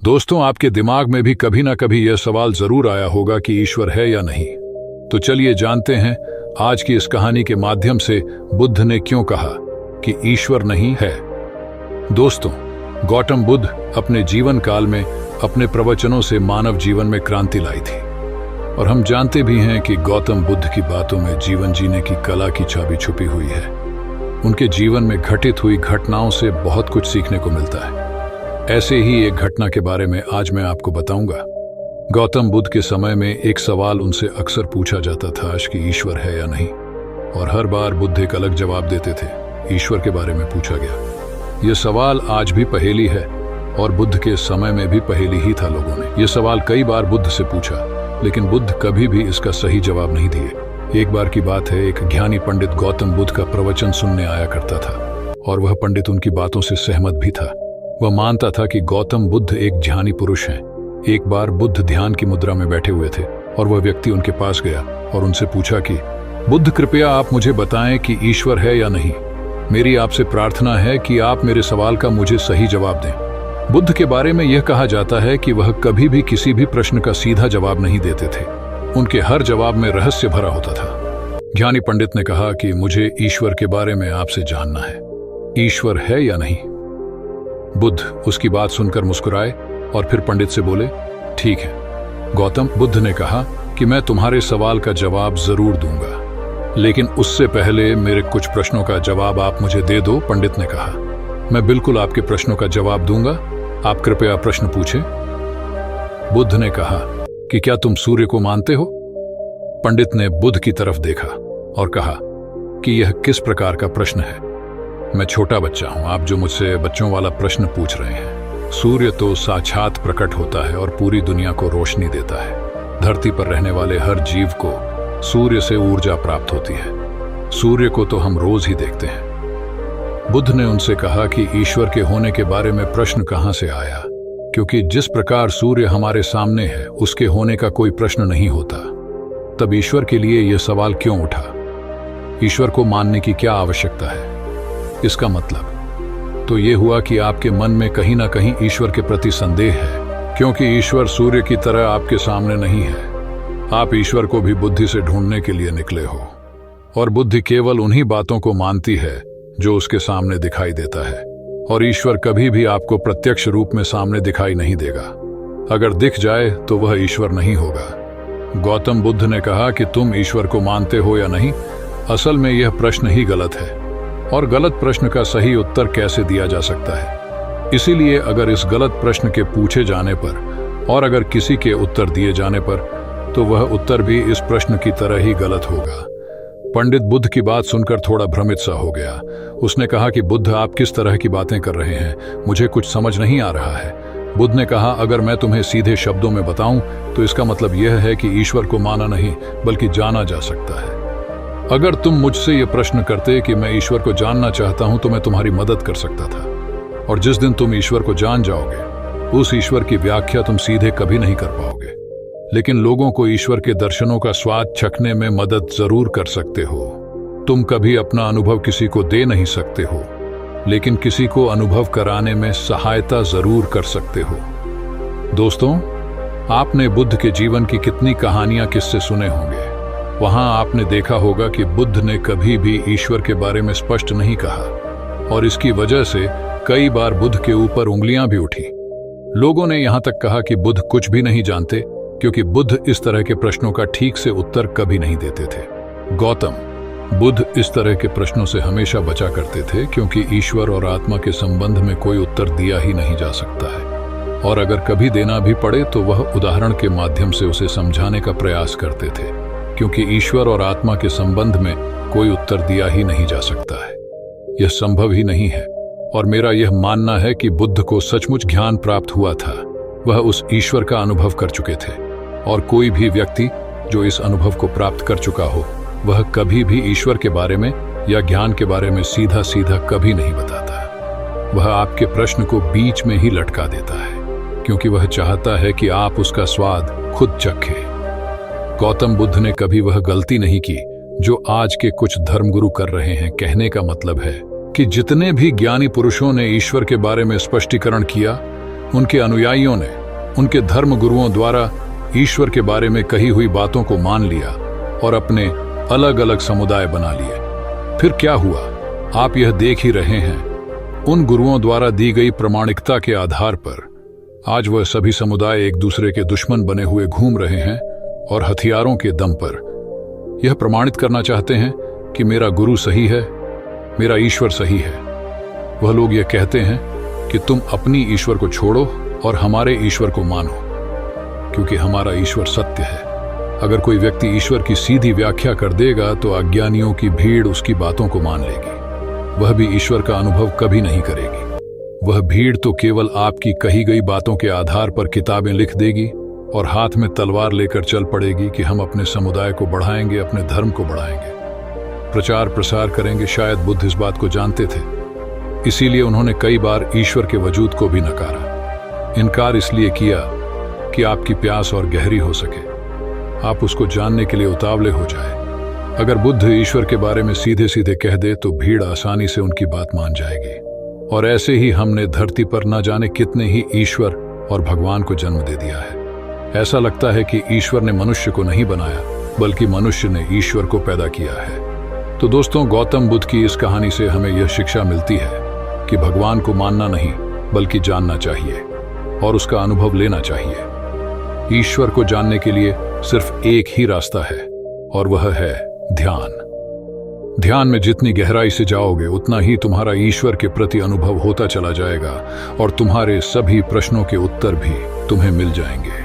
दोस्तों, आपके दिमाग में भी कभी ना कभी यह सवाल जरूर आया होगा कि ईश्वर है या नहीं। तो चलिए जानते हैं आज की इस कहानी के माध्यम से बुद्ध ने क्यों कहा कि ईश्वर नहीं है। दोस्तों, गौतम बुद्ध अपने जीवन काल में अपने प्रवचनों से मानव जीवन में क्रांति लाई थी और हम जानते भी हैं कि गौतम बुद्ध की बातों में जीवन जीने की कला की चाबी छुपी हुई है। उनके जीवन में घटित हुई घटनाओं से बहुत कुछ सीखने को मिलता है। ऐसे ही एक घटना के बारे में आज मैं आपको बताऊंगा। गौतम बुद्ध के समय में एक सवाल उनसे अक्सर पूछा जाता था कि ईश्वर है या नहीं, और हर बार बुद्ध एक अलग जवाब देते थे। ईश्वर के बारे में पूछा गया। यह सवाल आज भी पहेली है और बुद्ध के समय में भी पहेली ही था। लोगों ने यह सवाल कई बार बुद्ध से पूछा, लेकिन बुद्ध कभी भी इसका सही जवाब नहीं दिए। एक बार की बात है, एक ज्ञानी पंडित गौतम बुद्ध का प्रवचन सुनने आया करता था और वह पंडित उनकी बातों से सहमत भी था। वह मानता था कि गौतम बुद्ध एक ध्यानी पुरुष हैं। एक बार बुद्ध ध्यान की मुद्रा में बैठे हुए थे और वह व्यक्ति उनके पास गया और उनसे पूछा कि बुद्ध, कृपया आप मुझे बताएं कि ईश्वर है या नहीं। मेरी आपसे प्रार्थना है कि आप मेरे सवाल का मुझे सही जवाब दें। बुद्ध के बारे में यह कहा जाता है कि वह कभी भी किसी भी प्रश्न का सीधा जवाब नहीं देते थे। उनके हर जवाब में रहस्य भरा होता था। ज्ञानी पंडित ने कहा कि मुझे ईश्वर के बारे में आपसे जानना है। ईश्वर है या नहीं? बुद्ध उसकी बात सुनकर मुस्कुराए और फिर पंडित से बोले, ठीक है गौतम। बुद्ध ने कहा कि मैं तुम्हारे सवाल का जवाब जरूर दूंगा, लेकिन उससे पहले मेरे कुछ प्रश्नों का जवाब आप मुझे दे दो। पंडित ने कहा, मैं बिल्कुल आपके प्रश्नों का जवाब दूंगा। आप कृपया प्रश्न पूछें। बुद्ध ने कहा कि क्या तुम सूर्य को मानते हो? पंडित ने बुद्ध की तरफ देखा और कहा कि यह किस प्रकार का प्रश्न है? मैं छोटा बच्चा हूं, आप जो मुझसे बच्चों वाला प्रश्न पूछ रहे हैं। सूर्य तो साक्षात प्रकट होता है और पूरी दुनिया को रोशनी देता है। धरती पर रहने वाले हर जीव को सूर्य से ऊर्जा प्राप्त होती है। सूर्य को तो हम रोज ही देखते हैं। बुद्ध ने उनसे कहा कि ईश्वर के होने के बारे में प्रश्न कहां से आया, क्योंकि जिस प्रकार सूर्य हमारे सामने है उसके होने का कोई प्रश्न नहीं होता। तब ईश्वर के लिए यह सवाल क्यों उठा? ईश्वर को मानने की क्या आवश्यकता है? इसका मतलब तो यह हुआ कि आपके मन में कहीं ना कहीं ईश्वर के प्रति संदेह है, क्योंकि ईश्वर सूर्य की तरह आपके सामने नहीं है। आप ईश्वर को भी बुद्धि से ढूंढने के लिए निकले हो, और बुद्धि केवल उन्हीं बातों को मानती है जो उसके सामने दिखाई देता है, और ईश्वर कभी भी आपको प्रत्यक्ष रूप में सामने दिखाई नहीं देगा। अगर दिख जाए तो वह ईश्वर नहीं होगा। गौतम बुद्ध ने कहा कि तुम ईश्वर को मानते हो या नहीं। असल में यह प्रश्न ही गलत है, और गलत प्रश्न का सही उत्तर कैसे दिया जा सकता है। इसीलिए अगर इस गलत प्रश्न के पूछे जाने पर और अगर किसी के उत्तर दिए जाने पर, तो वह उत्तर भी इस प्रश्न की तरह ही गलत होगा। पंडित बुद्ध की बात सुनकर थोड़ा भ्रमित सा हो गया। उसने कहा कि बुद्ध, आप किस तरह की बातें कर रहे हैं? मुझे कुछ समझ नहीं आ रहा है। बुद्ध ने कहा, अगर मैं तुम्हें सीधे शब्दों में बताऊं तो इसका मतलब यह है कि ईश्वर को माना नहीं बल्कि जाना जा सकता है। अगर तुम मुझसे यह प्रश्न करते कि मैं ईश्वर को जानना चाहता हूं तो मैं तुम्हारी मदद कर सकता था, और जिस दिन तुम ईश्वर को जान जाओगे उस ईश्वर की व्याख्या तुम सीधे कभी नहीं कर पाओगे। लेकिन लोगों को ईश्वर के दर्शनों का स्वाद चखने में मदद जरूर कर सकते हो। तुम कभी अपना अनुभव किसी को दे नहीं सकते हो, लेकिन किसी को अनुभव कराने में सहायता जरूर कर सकते हो। दोस्तों, आपने बुद्ध के जीवन की कितनी कहानियां किससे सुने होंगे। वहां आपने देखा होगा कि बुद्ध ने कभी भी ईश्वर के बारे में स्पष्ट नहीं कहा, और इसकी वजह से कई बार बुद्ध के ऊपर उंगलियां भी उठी। लोगों ने यहां तक कहा कि बुद्ध कुछ भी नहीं जानते, क्योंकि बुद्ध इस तरह के प्रश्नों का ठीक से उत्तर कभी नहीं देते थे। गौतम बुद्ध इस तरह के प्रश्नों से हमेशा बचा करते थे, क्योंकि ईश्वर और आत्मा के संबंध में कोई उत्तर दिया ही नहीं जा सकता है, और अगर कभी देना भी पड़े तो वह उदाहरण के माध्यम से उसे समझाने का प्रयास करते थे, क्योंकि ईश्वर और आत्मा के संबंध में कोई उत्तर दिया ही नहीं जा सकता है। यह संभव ही नहीं है, और मेरा यह मानना है कि बुद्ध को सचमुच ज्ञान प्राप्त हुआ था। वह उस ईश्वर का अनुभव कर चुके थे, और कोई भी व्यक्ति जो इस अनुभव को प्राप्त कर चुका हो वह कभी भी ईश्वर के बारे में या ज्ञान के बारे में सीधा सीधा कभी नहीं बताता। वह आपके प्रश्न को बीच में ही लटका देता है, क्योंकि वह चाहता है कि आप उसका स्वाद खुद चखें। गौतम बुद्ध ने कभी वह गलती नहीं की जो आज के कुछ धर्मगुरु कर रहे हैं। कहने का मतलब है कि जितने भी ज्ञानी पुरुषों ने ईश्वर के बारे में स्पष्टीकरण किया, उनके अनुयायियों ने उनके धर्म गुरुओं द्वारा ईश्वर के बारे में कही हुई बातों को मान लिया और अपने अलग अलग समुदाय बना लिए। फिर क्या हुआ, आप यह देख ही रहे हैं। उन गुरुओं द्वारा दी गई प्रामाणिकता के आधार पर आज वह सभी समुदाय एक दूसरे के दुश्मन बने हुए घूम रहे हैं और हथियारों के दम पर यह प्रमाणित करना चाहते हैं कि मेरा गुरु सही है, मेरा ईश्वर सही है। वह लोग यह कहते हैं कि तुम अपनी ईश्वर को छोड़ो और हमारे ईश्वर को मानो, क्योंकि हमारा ईश्वर सत्य है। अगर कोई व्यक्ति ईश्वर की सीधी व्याख्या कर देगा तो अज्ञानियों की भीड़ उसकी बातों को मान लेगी। वह भी ईश्वर का अनुभव कभी नहीं करेगी। वह भीड़ तो केवल आपकी कही गई बातों के आधार पर किताबें लिख देगी और हाथ में तलवार लेकर चल पड़ेगी कि हम अपने समुदाय को बढ़ाएंगे, अपने धर्म को बढ़ाएंगे, प्रचार प्रसार करेंगे। शायद बुद्ध इस बात को जानते थे, इसीलिए उन्होंने कई बार ईश्वर के वजूद को भी नकारा। इनकार इसलिए किया कि आपकी प्यास और गहरी हो सके, आप उसको जानने के लिए उतावले हो जाए। अगर बुद्ध ईश्वर के बारे में सीधे सीधे कह दे तो भीड़ आसानी से उनकी बात मान जाएगी। और ऐसे ही हमने धरती पर न जाने कितने ही ईश्वर और भगवान को जन्म दे दिया है। ऐसा लगता है कि ईश्वर ने मनुष्य को नहीं बनाया, बल्कि मनुष्य ने ईश्वर को पैदा किया है। तो दोस्तों, गौतम बुद्ध की इस कहानी से हमें यह शिक्षा मिलती है कि भगवान को मानना नहीं बल्कि जानना चाहिए और उसका अनुभव लेना चाहिए। ईश्वर को जानने के लिए सिर्फ एक ही रास्ता है और वह है ध्यान। ध्यान में जितनी गहराई से जाओगे उतना ही तुम्हारा ईश्वर के प्रति अनुभव होता चला जाएगा और तुम्हारे सभी प्रश्नों के उत्तर भी तुम्हें मिल जाएंगे।